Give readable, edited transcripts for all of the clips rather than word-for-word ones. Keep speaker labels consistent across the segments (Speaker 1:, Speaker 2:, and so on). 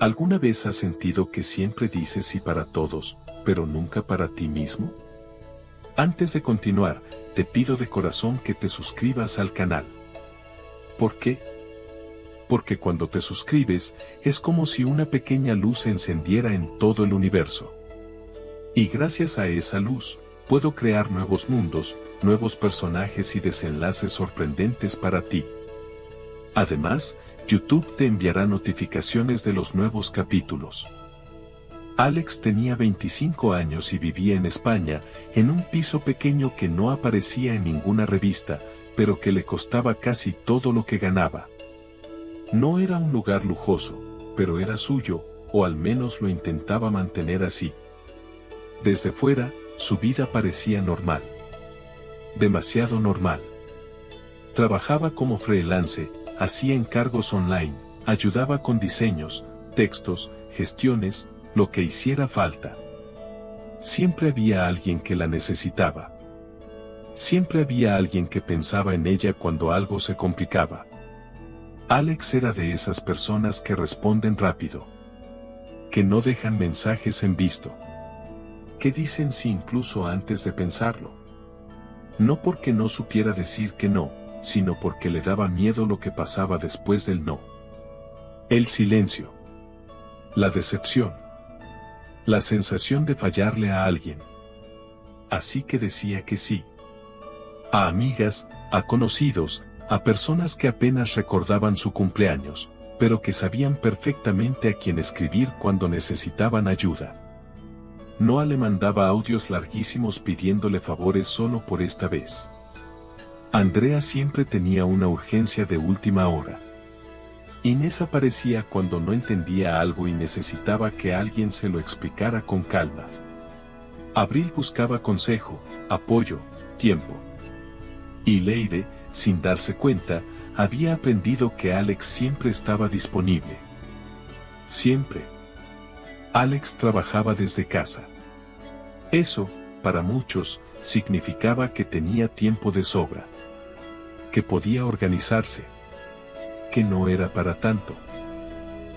Speaker 1: ¿Alguna vez has sentido que siempre dices sí para todos, pero nunca para ti mismo? Antes de continuar, te pido de corazón que te suscribas al canal. ¿Por qué? Porque cuando te suscribes, es como si una pequeña luz se encendiera en todo el universo. Y gracias a esa luz, puedo crear nuevos mundos, nuevos personajes y desenlaces sorprendentes para ti. Además, YouTube te enviará notificaciones de los nuevos capítulos. Alex tenía 25 años y vivía en España, en un piso pequeño que no aparecía en ninguna revista, pero que le costaba casi todo lo que ganaba. No era un lugar lujoso, pero era suyo, o al menos lo intentaba mantener así. Desde fuera, su vida parecía normal. Demasiado normal. Trabajaba como freelance, hacía encargos online, ayudaba con diseños, textos, gestiones, lo que hiciera falta. Siempre había alguien que la necesitaba. Siempre había alguien que pensaba en ella cuando algo se complicaba. Alex era de esas personas que responden rápido. Que no dejan mensajes en visto. Que dicen sí incluso antes de pensarlo. No porque no supiera decir que no, sino porque le daba miedo lo que pasaba después del no. El silencio. La decepción. La sensación de fallarle a alguien. Así que decía que sí. A amigas, a conocidos, a personas que apenas recordaban su cumpleaños, pero que sabían perfectamente a quién escribir cuando necesitaban ayuda. Noah le mandaba audios larguísimos pidiéndole favores solo por esta vez. Andrea siempre tenía una urgencia de última hora. Inés aparecía cuando no entendía algo y necesitaba que alguien se lo explicara con calma. Abril buscaba consejo, apoyo, tiempo. Y Leire, sin darse cuenta, había aprendido que Alex siempre estaba disponible. Siempre. Alex trabajaba desde casa. Eso, para muchos, significaba que tenía tiempo de sobra. Que podía organizarse. Que no era para tanto.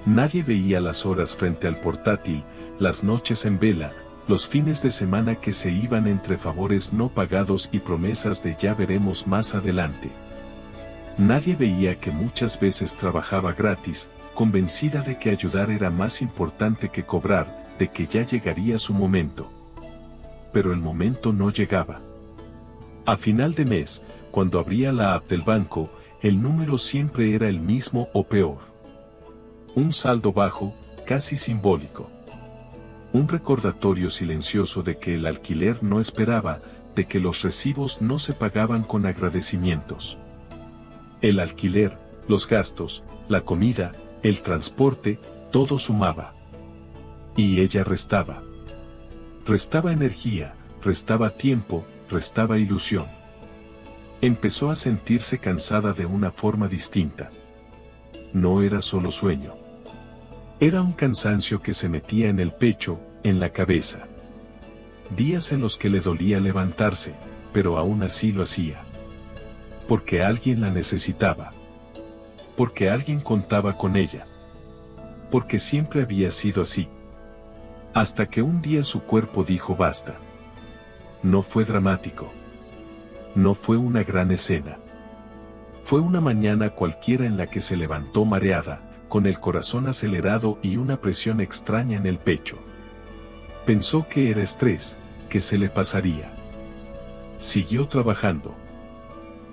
Speaker 1: Nadie veía las horas frente al portátil, las noches en vela, los fines de semana que se iban entre favores no pagados y promesas de ya veremos más adelante. Nadie veía que muchas veces trabajaba gratis, convencida de que ayudar era más importante que cobrar, de que ya llegaría su momento. Pero el momento no llegaba. A final de mes, cuando abría la app del banco, el número siempre era el mismo o peor. Un saldo bajo, casi simbólico. Un recordatorio silencioso de que el alquiler no esperaba, de que los recibos no se pagaban con agradecimientos. El alquiler, los gastos, la comida, el transporte, todo sumaba. Y ella restaba. Restaba energía, restaba tiempo, restaba ilusión. Empezó a sentirse cansada de una forma distinta. No era solo sueño. Era un cansancio que se metía en el pecho, en la cabeza. Días en los que le dolía levantarse, pero aún así lo hacía. Porque alguien la necesitaba. Porque alguien contaba con ella. Porque siempre había sido así. Hasta que un día su cuerpo dijo basta. No fue dramático. No fue una gran escena. Fue una mañana cualquiera en la que se levantó mareada, con el corazón acelerado y una presión extraña en el pecho. Pensó que era estrés, que se le pasaría. Siguió trabajando.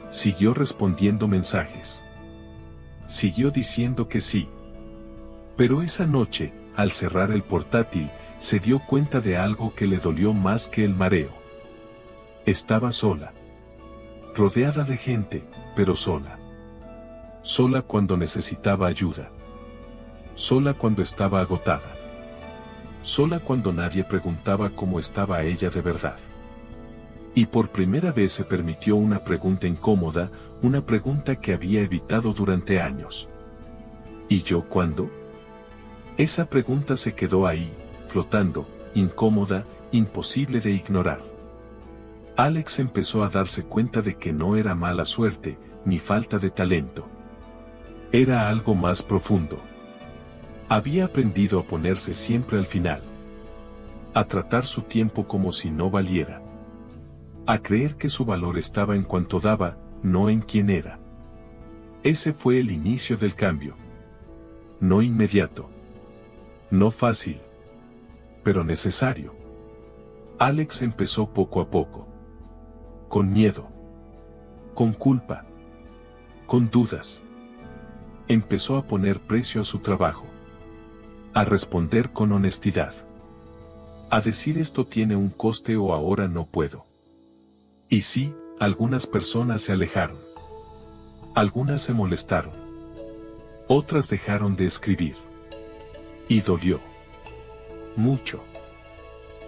Speaker 1: Siguió respondiendo mensajes. Siguió diciendo que sí. Pero esa noche, al cerrar el portátil, se dio cuenta de algo que le dolió más que el mareo. Estaba sola. Rodeada de gente, pero sola. Sola cuando necesitaba ayuda. Sola cuando estaba agotada. Sola cuando nadie preguntaba cómo estaba ella de verdad. Y por primera vez se permitió una pregunta incómoda, una pregunta que había evitado durante años. ¿Y yo cuándo? Esa pregunta se quedó ahí, flotando, incómoda, imposible de ignorar. Alex empezó a darse cuenta de que no era mala suerte, ni falta de talento. Era algo más profundo. Había aprendido a ponerse siempre al final, a tratar su tiempo como si no valiera, a creer que su valor estaba en cuanto daba, no en quién era. Ese fue el inicio del cambio. No inmediato, no fácil, pero necesario. Alex empezó poco a poco, con miedo, con culpa, con dudas. Empezó a poner precio a su trabajo, a responder con honestidad, a decir esto tiene un coste o ahora no puedo. Y sí, algunas personas se alejaron. Algunas se molestaron. Otras dejaron de escribir. Y dolió. Mucho.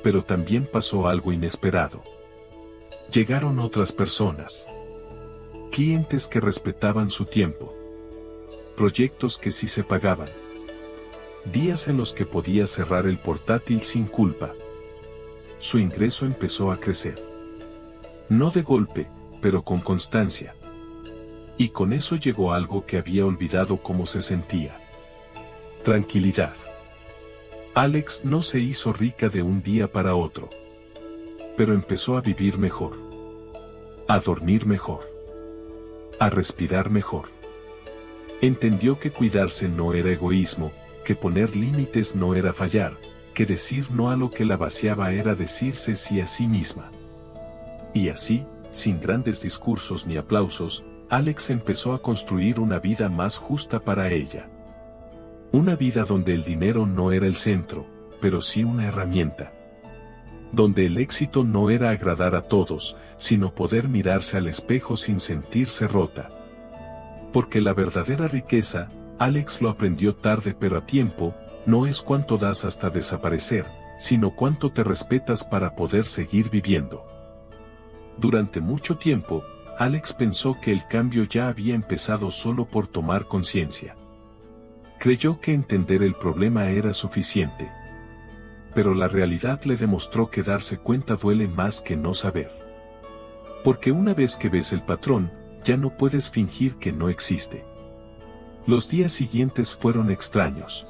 Speaker 1: Pero también pasó algo inesperado. Llegaron otras personas. Clientes que respetaban su tiempo. Proyectos que sí se pagaban. Días en los que podía cerrar el portátil sin culpa. Su ingreso empezó a crecer. No de golpe, pero con constancia. Y con eso llegó algo que había olvidado cómo se sentía. Tranquilidad. Alex no se hizo rica de un día para otro. Pero empezó a vivir mejor. A dormir mejor. A respirar mejor. Entendió que cuidarse no era egoísmo, que poner límites no era fallar, que decir no a lo que la vaciaba era decirse sí a sí misma. Y así, sin grandes discursos ni aplausos, Alex empezó a construir una vida más justa para ella. Una vida donde el dinero no era el centro, pero sí una herramienta. Donde el éxito no era agradar a todos, sino poder mirarse al espejo sin sentirse rota. Porque la verdadera riqueza, Alex lo aprendió tarde pero a tiempo, no es cuánto das hasta desaparecer, sino cuánto te respetas para poder seguir viviendo. Durante mucho tiempo, Alex pensó que el cambio ya había empezado solo por tomar conciencia. Creyó que entender el problema era suficiente. Pero la realidad le demostró que darse cuenta duele más que no saber. Porque una vez que ves el patrón, ya no puedes fingir que no existe. Los días siguientes fueron extraños.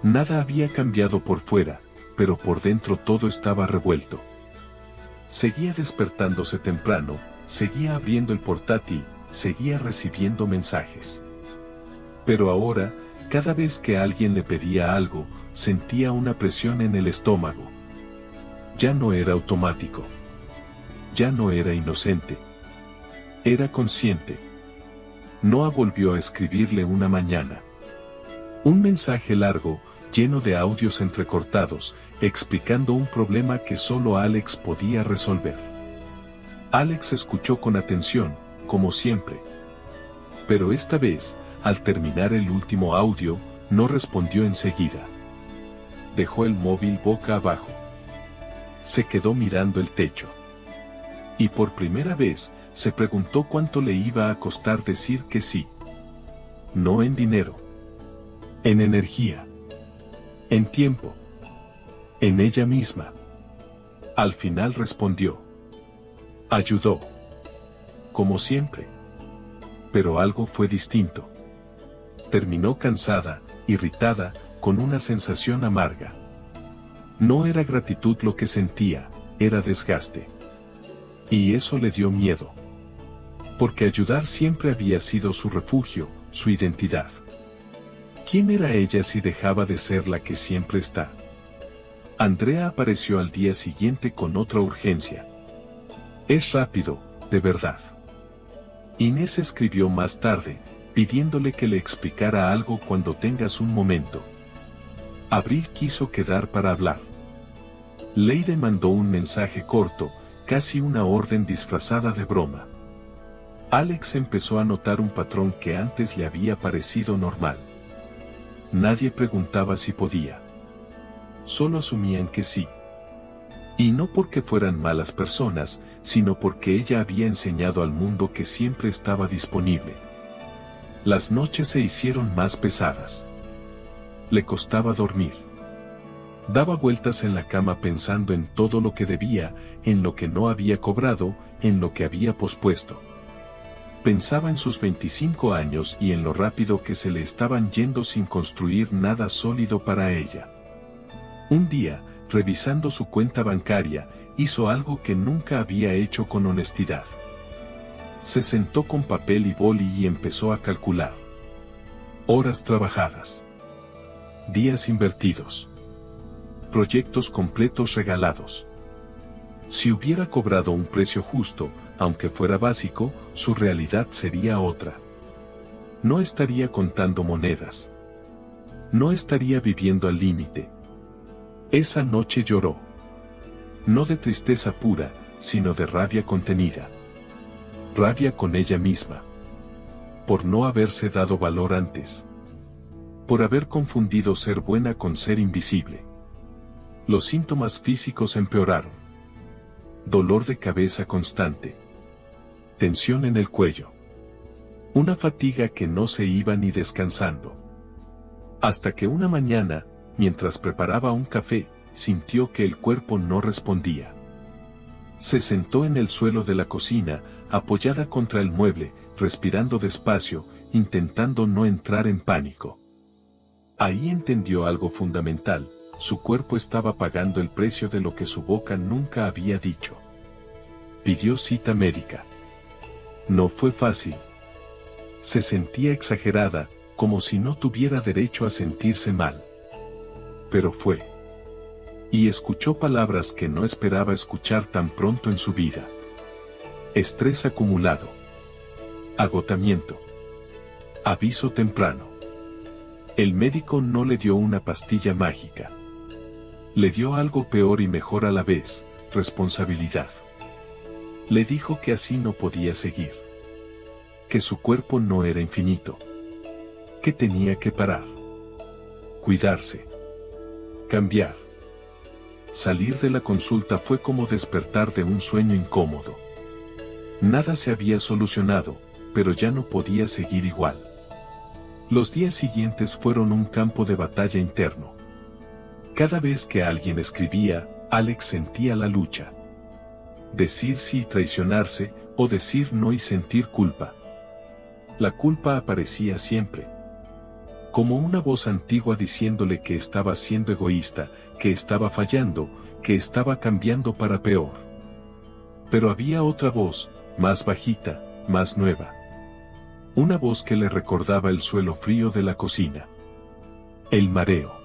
Speaker 1: Nada había cambiado por fuera, pero por dentro todo estaba revuelto. Seguía despertándose temprano, seguía abriendo el portátil, seguía recibiendo mensajes. Pero ahora, cada vez que alguien le pedía algo, sentía una presión en el estómago. Ya no era automático. Ya no era inocente. Era consciente. Noah volvió a escribirle una mañana. Un mensaje largo, lleno de audios entrecortados, explicando un problema que solo Alex podía resolver. Alex escuchó con atención, como siempre. Pero esta vez, al terminar el último audio, no respondió enseguida. Dejó el móvil boca abajo. Se quedó mirando el techo. Y por primera vez, se preguntó cuánto le iba a costar decir que sí. No en dinero. En energía. En tiempo. En ella misma. Al final respondió. Ayudó. Como siempre. Pero algo fue distinto. Terminó cansada, irritada, con una sensación amarga. No era gratitud lo que sentía, era desgaste. Y eso le dio miedo. Porque ayudar siempre había sido su refugio, su identidad. ¿Quién era ella si dejaba de ser la que siempre está? Andrea apareció al día siguiente con otra urgencia. Es rápido, de verdad. Inés escribió más tarde, pidiéndole que le explicara algo cuando tengas un momento. Abril quiso quedar para hablar. Leire mandó un mensaje corto, casi una orden disfrazada de broma. Alex empezó a notar un patrón que antes le había parecido normal. Nadie preguntaba si podía. Solo asumían que sí. Y no porque fueran malas personas, sino porque ella había enseñado al mundo que siempre estaba disponible. Las noches se hicieron más pesadas. Le costaba dormir. Daba vueltas en la cama pensando en todo lo que debía, en lo que no había cobrado, en lo que había pospuesto. Pensaba en sus 25 años y en lo rápido que se le estaban yendo sin construir nada sólido para ella. Un día, revisando su cuenta bancaria, hizo algo que nunca había hecho con honestidad. Se sentó con papel y boli y empezó a calcular. Horas trabajadas. Días invertidos. Proyectos completos regalados. Si hubiera cobrado un precio justo, aunque fuera básico, su realidad sería otra. No estaría contando monedas. No estaría viviendo al límite. Esa noche lloró. No de tristeza pura, sino de rabia contenida. Rabia con ella misma. Por no haberse dado valor antes. Por haber confundido ser buena con ser invisible. Los síntomas físicos empeoraron. Dolor de cabeza constante. Tensión en el cuello. Una fatiga que no se iba ni descansando. Hasta que una mañana, mientras preparaba un café, sintió que el cuerpo no respondía. Se sentó en el suelo de la cocina, apoyada contra el mueble, respirando despacio, intentando no entrar en pánico. Ahí entendió algo fundamental. Su cuerpo estaba pagando el precio de lo que su boca nunca había dicho. Pidió cita médica. No fue fácil. Se sentía exagerada, como si no tuviera derecho a sentirse mal. Pero fue. Y escuchó palabras que no esperaba escuchar tan pronto en su vida. Estrés acumulado. Agotamiento. Aviso temprano. El médico no le dio una pastilla mágica. Le dio algo peor y mejor a la vez, responsabilidad. Le dijo que así no podía seguir. Que su cuerpo no era infinito. Que tenía que parar. Cuidarse. Cambiar. Salir de la consulta fue como despertar de un sueño incómodo. Nada se había solucionado, pero ya no podía seguir igual. Los días siguientes fueron un campo de batalla interno. Cada vez que alguien escribía, Alex sentía la lucha. Decir sí y traicionarse, o decir no y sentir culpa. La culpa aparecía siempre. Como una voz antigua diciéndole que estaba siendo egoísta, que estaba fallando, que estaba cambiando para peor. Pero había otra voz, más bajita, más nueva. Una voz que le recordaba el suelo frío de la cocina. El mareo.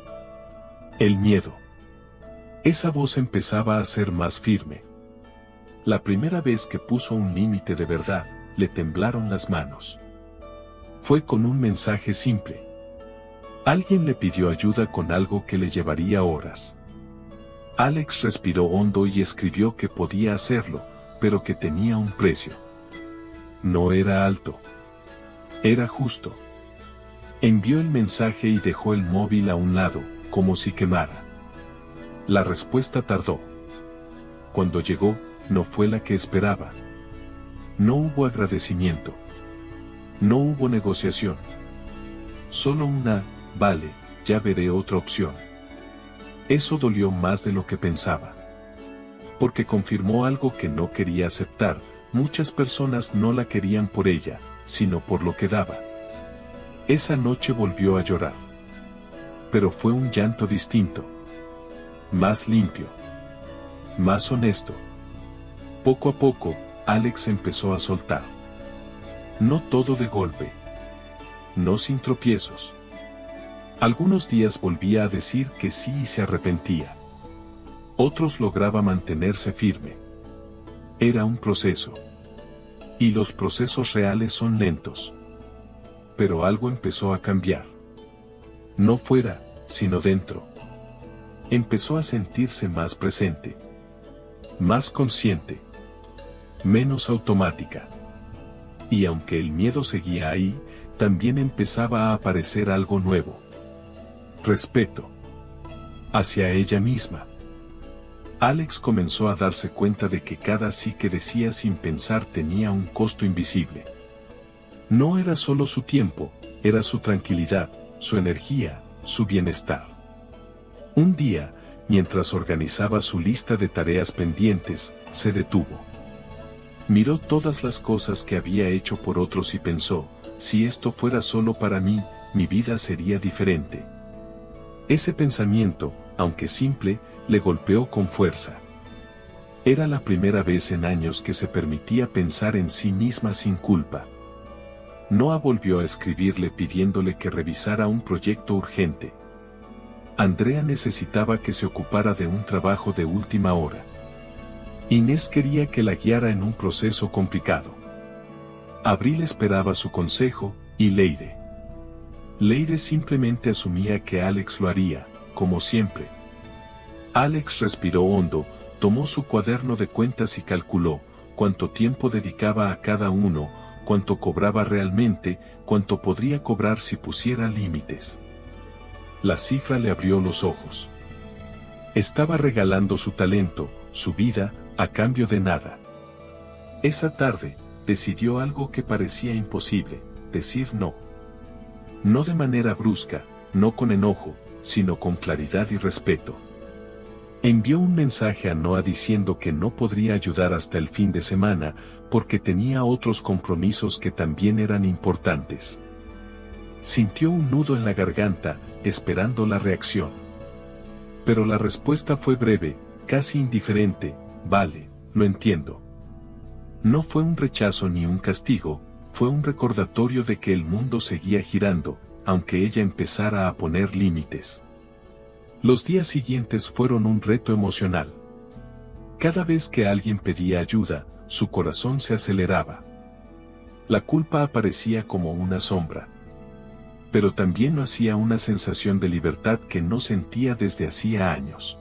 Speaker 1: El miedo. Esa voz empezaba a ser más firme. La primera vez que puso un límite de verdad, le temblaron las manos. Fue con un mensaje simple. Alguien le pidió ayuda con algo que le llevaría horas. Alex respiró hondo y escribió que podía hacerlo, pero que tenía un precio. No era alto. Era justo. Envió el mensaje y dejó el móvil a un lado, como si quemara. La respuesta tardó. Cuando llegó, no fue la que esperaba. No hubo agradecimiento. No hubo negociación. Solo una, vale, ya veré otra opción. Eso dolió más de lo que pensaba. Porque confirmó algo que no quería aceptar. Muchas personas no la querían por ella, sino por lo que daba. Esa noche volvió a llorar. Pero fue un llanto distinto. Más limpio. Más honesto. Poco a poco, Alex empezó a soltar. No todo de golpe. No sin tropiezos. Algunos días volvía a decir que sí y se arrepentía. Otros lograba mantenerse firme. Era un proceso. Y los procesos reales son lentos. Pero algo empezó a cambiar. No fuera, sino dentro. Empezó a sentirse más presente. Más consciente. Menos automática. Y aunque el miedo seguía ahí, también empezaba a aparecer algo nuevo. Respeto. Hacia ella misma. Alex comenzó a darse cuenta de que cada sí que decía sin pensar tenía un costo invisible. No era solo su tiempo, era su tranquilidad, su energía, su bienestar. Un día, mientras organizaba su lista de tareas pendientes, se detuvo. Miró todas las cosas que había hecho por otros y pensó, si esto fuera solo para mí, mi vida sería diferente. Ese pensamiento, aunque simple, le golpeó con fuerza. Era la primera vez en años que se permitía pensar en sí misma sin culpa. Noah volvió a escribirle pidiéndole que revisara un proyecto urgente. Andrea necesitaba que se ocupara de un trabajo de última hora. Inés quería que la guiara en un proceso complicado. Abril esperaba su consejo, y Leire simplemente asumía que Alex lo haría, como siempre. Alex respiró hondo, tomó su cuaderno de cuentas y calculó cuánto tiempo dedicaba a cada uno, cuánto cobraba realmente, cuánto podría cobrar si pusiera límites. La cifra le abrió los ojos. Estaba regalando su talento, su vida, a cambio de nada. Esa tarde, decidió algo que parecía imposible, decir no. No de manera brusca, no con enojo, sino con claridad y respeto. Envió un mensaje a Noah diciendo que no podría ayudar hasta el fin de semana, porque tenía otros compromisos que también eran importantes. Sintió un nudo en la garganta, esperando la reacción. Pero la respuesta fue breve, casi indiferente: vale, lo entiendo. No fue un rechazo ni un castigo, fue un recordatorio de que el mundo seguía girando, aunque ella empezara a poner límites. Los días siguientes fueron un reto emocional. Cada vez que alguien pedía ayuda, su corazón se aceleraba. La culpa aparecía como una sombra. Pero también nacía una sensación de libertad que no sentía desde hacía años.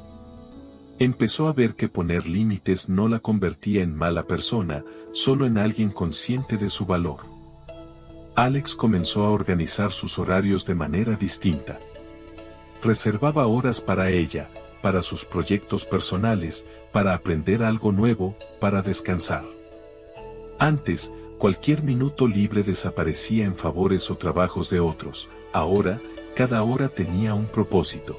Speaker 1: Empezó a ver que poner límites no la convertía en mala persona, solo en alguien consciente de su valor. Alex comenzó a organizar sus horarios de manera distinta. Reservaba horas para ella, para sus proyectos personales, para aprender algo nuevo, para descansar. Antes, cualquier minuto libre desaparecía en favores o trabajos de otros. Ahora, cada hora tenía un propósito.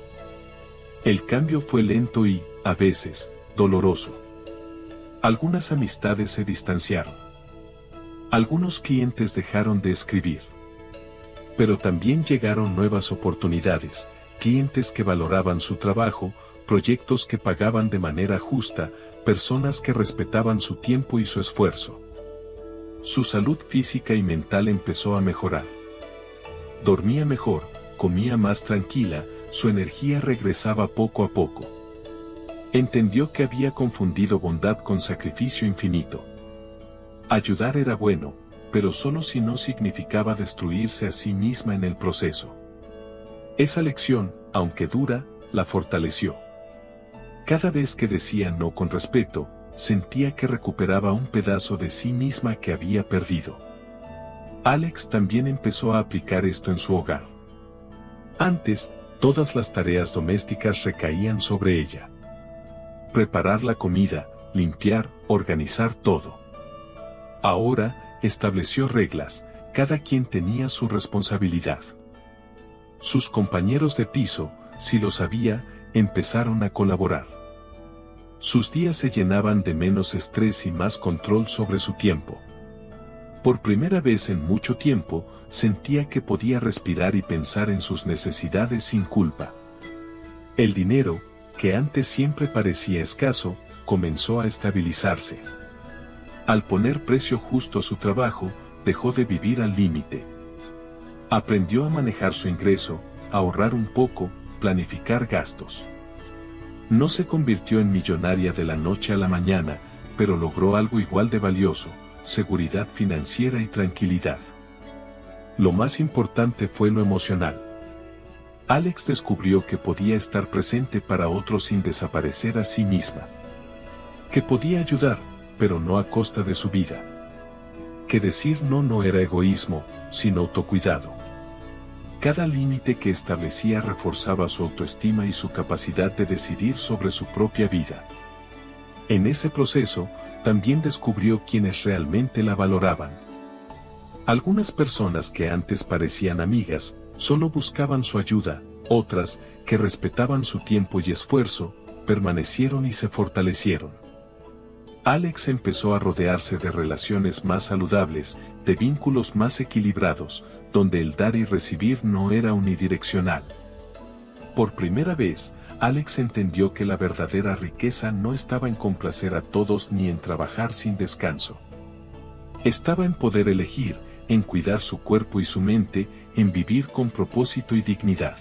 Speaker 1: El cambio fue lento y, a veces, doloroso. Algunas amistades se distanciaron. Algunos clientes dejaron de escribir. Pero también llegaron nuevas oportunidades, clientes que valoraban su trabajo, proyectos que pagaban de manera justa, personas que respetaban su tiempo y su esfuerzo. Su salud física y mental empezó a mejorar. Dormía mejor, comía más tranquila, su energía regresaba poco a poco. Entendió que había confundido bondad con sacrificio infinito. Ayudar era bueno, pero solo si no significaba destruirse a sí misma en el proceso. Esa lección, aunque dura, la fortaleció. Cada vez que decía no con respeto, sentía que recuperaba un pedazo de sí misma que había perdido. Alex también empezó a aplicar esto en su hogar. Antes, todas las tareas domésticas recaían sobre ella. Preparar la comida, limpiar, organizar todo. Ahora, estableció reglas, cada quien tenía su responsabilidad. Sus compañeros de piso, si lo sabía, empezaron a colaborar. Sus días se llenaban de menos estrés y más control sobre su tiempo. Por primera vez en mucho tiempo, sentía que podía respirar y pensar en sus necesidades sin culpa. El dinero, que antes siempre parecía escaso, comenzó a estabilizarse. Al poner precio justo a su trabajo, dejó de vivir al límite. Aprendió a manejar su ingreso, a ahorrar un poco, planificar gastos. No se convirtió en millonaria de la noche a la mañana, pero logró algo igual de valioso: seguridad financiera y tranquilidad. Lo más importante fue lo emocional. Alex descubrió que podía estar presente para otros sin desaparecer a sí misma. Que podía ayudar, pero no a costa de su vida. Que decir no era egoísmo, sino autocuidado. Cada límite que establecía reforzaba su autoestima y su capacidad de decidir sobre su propia vida. En ese proceso, también descubrió quienes realmente la valoraban. Algunas personas que antes parecían amigas, solo buscaban su ayuda; otras, que respetaban su tiempo y esfuerzo, permanecieron y se fortalecieron. Alex empezó a rodearse de relaciones más saludables, de vínculos más equilibrados, donde el dar y recibir no era unidireccional. Por primera vez, Alex entendió que la verdadera riqueza no estaba en complacer a todos ni en trabajar sin descanso. Estaba en poder elegir, en cuidar su cuerpo y su mente, en vivir con propósito y dignidad.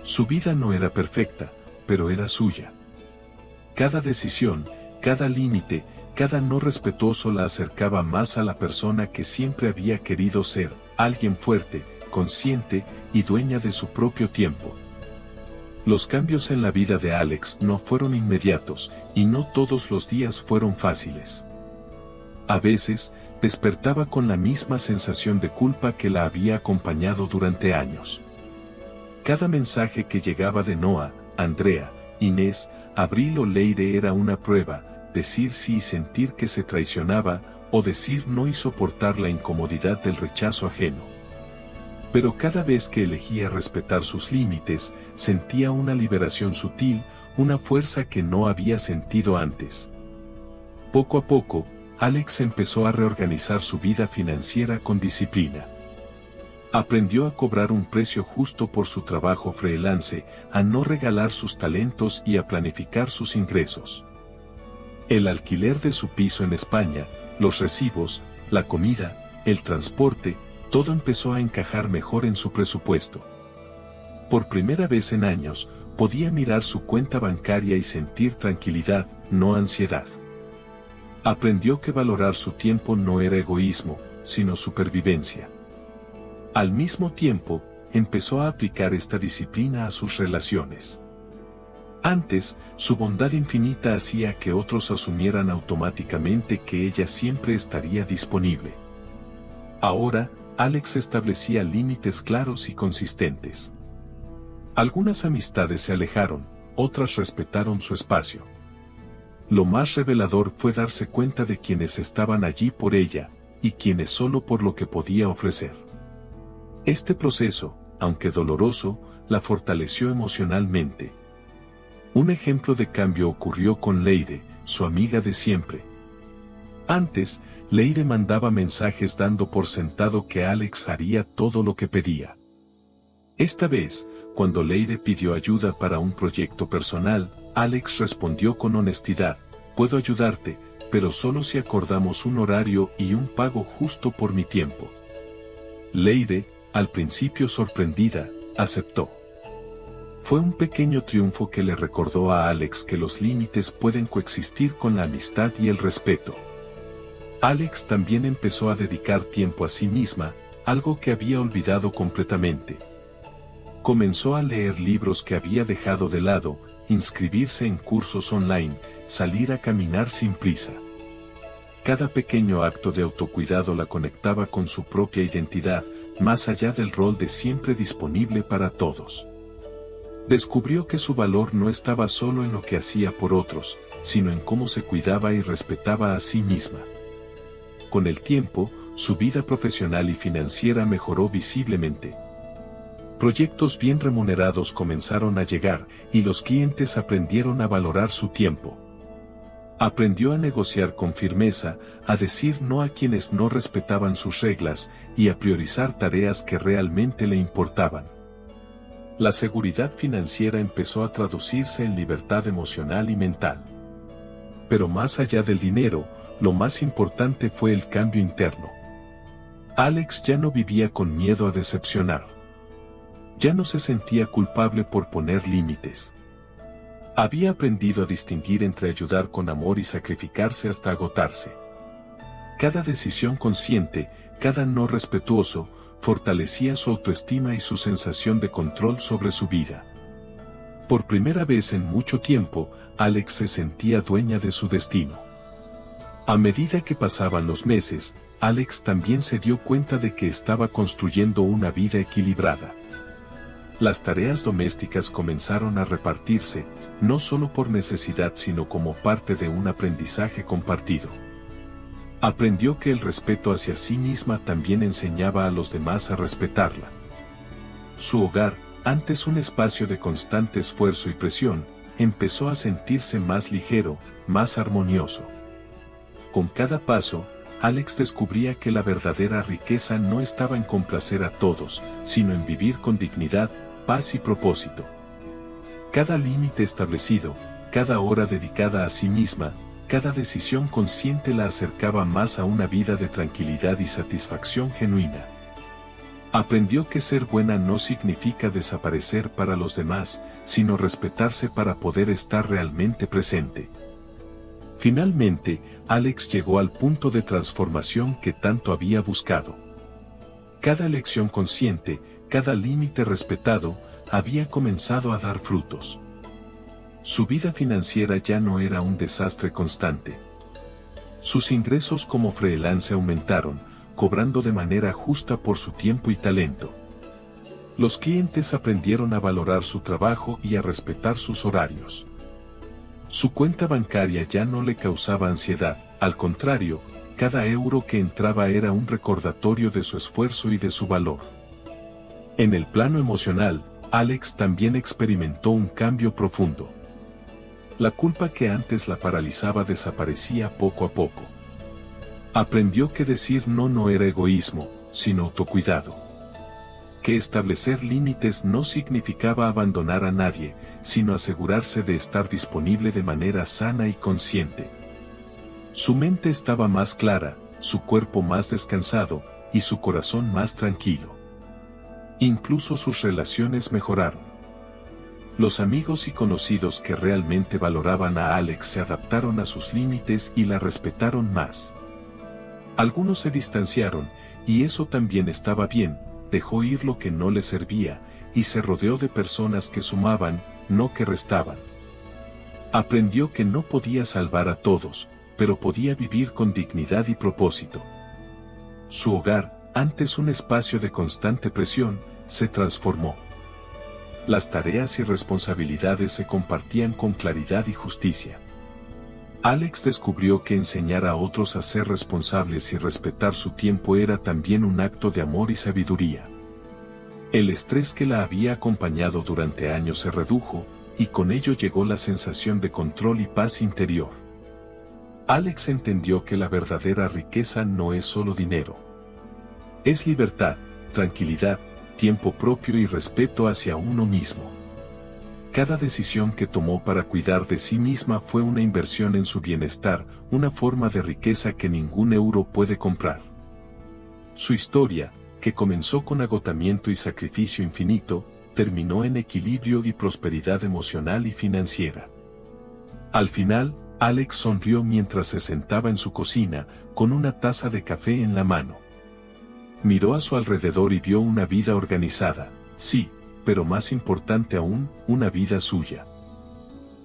Speaker 1: Su vida no era perfecta, pero era suya. Cada decisión, cada límite, cada no respetuoso la acercaba más a la persona que siempre había querido ser, alguien fuerte, consciente y dueña de su propio tiempo. Los cambios en la vida de Alex no fueron inmediatos, y no todos los días fueron fáciles. A veces, despertaba con la misma sensación de culpa que la había acompañado durante años. Cada mensaje que llegaba de Noah, Andrea, Inés, Abril o Leire era una prueba, decir sí y sentir que se traicionaba, o decir no y soportar la incomodidad del rechazo ajeno. Pero cada vez que elegía respetar sus límites, sentía una liberación sutil, una fuerza que no había sentido antes. Poco a poco, Alex empezó a reorganizar su vida financiera con disciplina. Aprendió a cobrar un precio justo por su trabajo freelance, a no regalar sus talentos y a planificar sus ingresos. El alquiler de su piso en España, los recibos, la comida, el transporte, todo empezó a encajar mejor en su presupuesto. Por primera vez en años, podía mirar su cuenta bancaria y sentir tranquilidad, no ansiedad. Aprendió que valorar su tiempo no era egoísmo, sino supervivencia. Al mismo tiempo, empezó a aplicar esta disciplina a sus relaciones. Antes, su bondad infinita hacía que otros asumieran automáticamente que ella siempre estaría disponible. Ahora, Alex establecía límites claros y consistentes. Algunas amistades se alejaron, otras respetaron su espacio. Lo más revelador fue darse cuenta de quienes estaban allí por ella, y quienes solo por lo que podía ofrecer. Este proceso, aunque doloroso, la fortaleció emocionalmente. Un ejemplo de cambio ocurrió con Leire, su amiga de siempre. Antes, Leire mandaba mensajes dando por sentado que Alex haría todo lo que pedía. Esta vez, cuando Leire pidió ayuda para un proyecto personal, Alex respondió con honestidad: puedo ayudarte, pero solo si acordamos un horario y un pago justo por mi tiempo. Leire, al principio sorprendida, aceptó. Fue un pequeño triunfo que le recordó a Alex que los límites pueden coexistir con la amistad y el respeto. Alex también empezó a dedicar tiempo a sí misma, algo que había olvidado completamente. Comenzó a leer libros que había dejado de lado, inscribirse en cursos online, salir a caminar sin prisa. Cada pequeño acto de autocuidado la conectaba con su propia identidad, más allá del rol de siempre disponible para todos. Descubrió que su valor no estaba solo en lo que hacía por otros, sino en cómo se cuidaba y respetaba a sí misma. Con el tiempo, su vida profesional y financiera mejoró visiblemente. Proyectos bien remunerados comenzaron a llegar, y los clientes aprendieron a valorar su tiempo. Aprendió a negociar con firmeza, a decir no a quienes no respetaban sus reglas, y a priorizar tareas que realmente le importaban. La seguridad financiera empezó a traducirse en libertad emocional y mental. Pero más allá del dinero, lo más importante fue el cambio interno. Alex ya no vivía con miedo a decepcionar. Ya no se sentía culpable por poner límites. Había aprendido a distinguir entre ayudar con amor y sacrificarse hasta agotarse. Cada decisión consciente, cada no respetuoso, fortalecía su autoestima y su sensación de control sobre su vida. Por primera vez en mucho tiempo, Alex se sentía dueña de su destino. A medida que pasaban los meses, Alex también se dio cuenta de que estaba construyendo una vida equilibrada. Las tareas domésticas comenzaron a repartirse, no solo por necesidad sino como parte de un aprendizaje compartido. Aprendió que el respeto hacia sí misma también enseñaba a los demás a respetarla. Su hogar, antes un espacio de constante esfuerzo y presión, empezó a sentirse más ligero, más armonioso. Con cada paso, Alex descubría que la verdadera riqueza no estaba en complacer a todos, sino en vivir con dignidad, paz y propósito. Cada límite establecido, cada hora dedicada a sí misma, cada decisión consciente la acercaba más a una vida de tranquilidad y satisfacción genuina. Aprendió que ser buena no significa desaparecer para los demás, sino respetarse para poder estar realmente presente. Finalmente, Alex llegó al punto de transformación que tanto había buscado. Cada elección consciente, cada límite respetado, había comenzado a dar frutos. Su vida financiera ya no era un desastre constante. Sus ingresos como freelance aumentaron, cobrando de manera justa por su tiempo y talento. Los clientes aprendieron a valorar su trabajo y a respetar sus horarios. Su cuenta bancaria ya no le causaba ansiedad, al contrario, cada euro que entraba era un recordatorio de su esfuerzo y de su valor. En el plano emocional, Alex también experimentó un cambio profundo. La culpa que antes la paralizaba desaparecía poco a poco. Aprendió que decir no era egoísmo, sino autocuidado. Que establecer límites no significaba abandonar a nadie, sino asegurarse de estar disponible de manera sana y consciente. Su mente estaba más clara, su cuerpo más descansado, y su corazón más tranquilo. Incluso sus relaciones mejoraron. Los amigos y conocidos que realmente valoraban a Alex se adaptaron a sus límites y la respetaron más. Algunos se distanciaron, y eso también estaba bien. Dejó ir lo que no le servía, y se rodeó de personas que sumaban, no que restaban. Aprendió que no podía salvar a todos, pero podía vivir con dignidad y propósito. Su hogar, antes un espacio de constante presión, se transformó. Las tareas y responsabilidades se compartían con claridad y justicia. Alex descubrió que enseñar a otros a ser responsables y respetar su tiempo era también un acto de amor y sabiduría. El estrés que la había acompañado durante años se redujo, y con ello llegó la sensación de control y paz interior. Alex entendió que la verdadera riqueza no es solo dinero. Es libertad, tranquilidad, tiempo propio y respeto hacia uno mismo. Cada decisión que tomó para cuidar de sí misma fue una inversión en su bienestar, una forma de riqueza que ningún euro puede comprar. Su historia, que comenzó con agotamiento y sacrificio infinito, terminó en equilibrio y prosperidad emocional y financiera. Al final, Alex sonrió mientras se sentaba en su cocina, con una taza de café en la mano. Miró a su alrededor y vio una vida organizada, sí, pero más importante aún, una vida suya.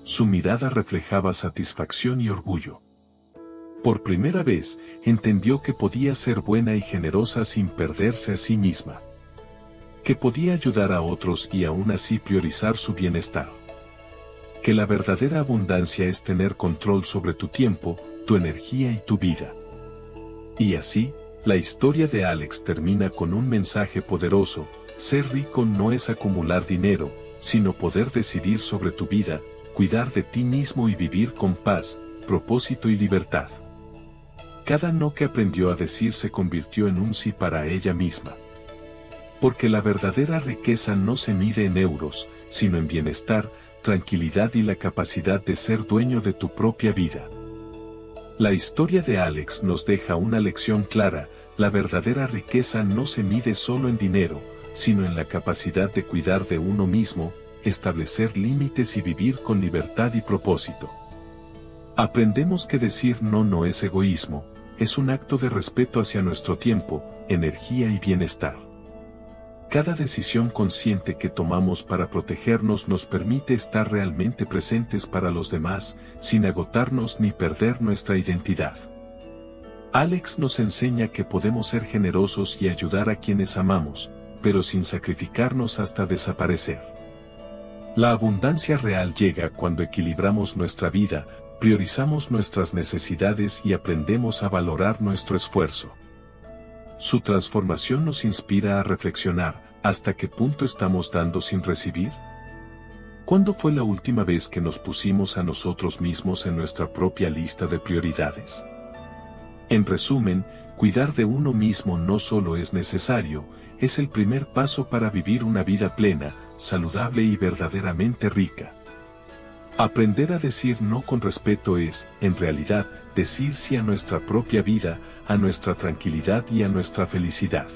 Speaker 1: Su mirada reflejaba satisfacción y orgullo. Por primera vez, entendió que podía ser buena y generosa sin perderse a sí misma. Que podía ayudar a otros y aún así priorizar su bienestar. Que la verdadera abundancia es tener control sobre tu tiempo, tu energía y tu vida. Y así, la historia de Alex termina con un mensaje poderoso: ser rico no es acumular dinero, sino poder decidir sobre tu vida, cuidar de ti mismo y vivir con paz, propósito y libertad. Cada no que aprendió a decir se convirtió en un sí para ella misma. Porque la verdadera riqueza no se mide en euros, sino en bienestar, tranquilidad y la capacidad de ser dueño de tu propia vida. La historia de Alex nos deja una lección clara: la verdadera riqueza no se mide solo en dinero, sino en la capacidad de cuidar de uno mismo, establecer límites y vivir con libertad y propósito. Aprendemos que decir no es egoísmo, es un acto de respeto hacia nuestro tiempo, energía y bienestar. Cada decisión consciente que tomamos para protegernos nos permite estar realmente presentes para los demás, sin agotarnos ni perder nuestra identidad. Alex nos enseña que podemos ser generosos y ayudar a quienes amamos, pero sin sacrificarnos hasta desaparecer. La abundancia real llega cuando equilibramos nuestra vida, priorizamos nuestras necesidades y aprendemos a valorar nuestro esfuerzo. Su transformación nos inspira a reflexionar: ¿hasta qué punto estamos dando sin recibir? ¿Cuándo fue la última vez que nos pusimos a nosotros mismos en nuestra propia lista de prioridades? En resumen, cuidar de uno mismo no solo es necesario, es el primer paso para vivir una vida plena, saludable y verdaderamente rica. Aprender a decir no con respeto es, en realidad, decir sí a nuestra propia vida, a nuestra tranquilidad y a nuestra felicidad.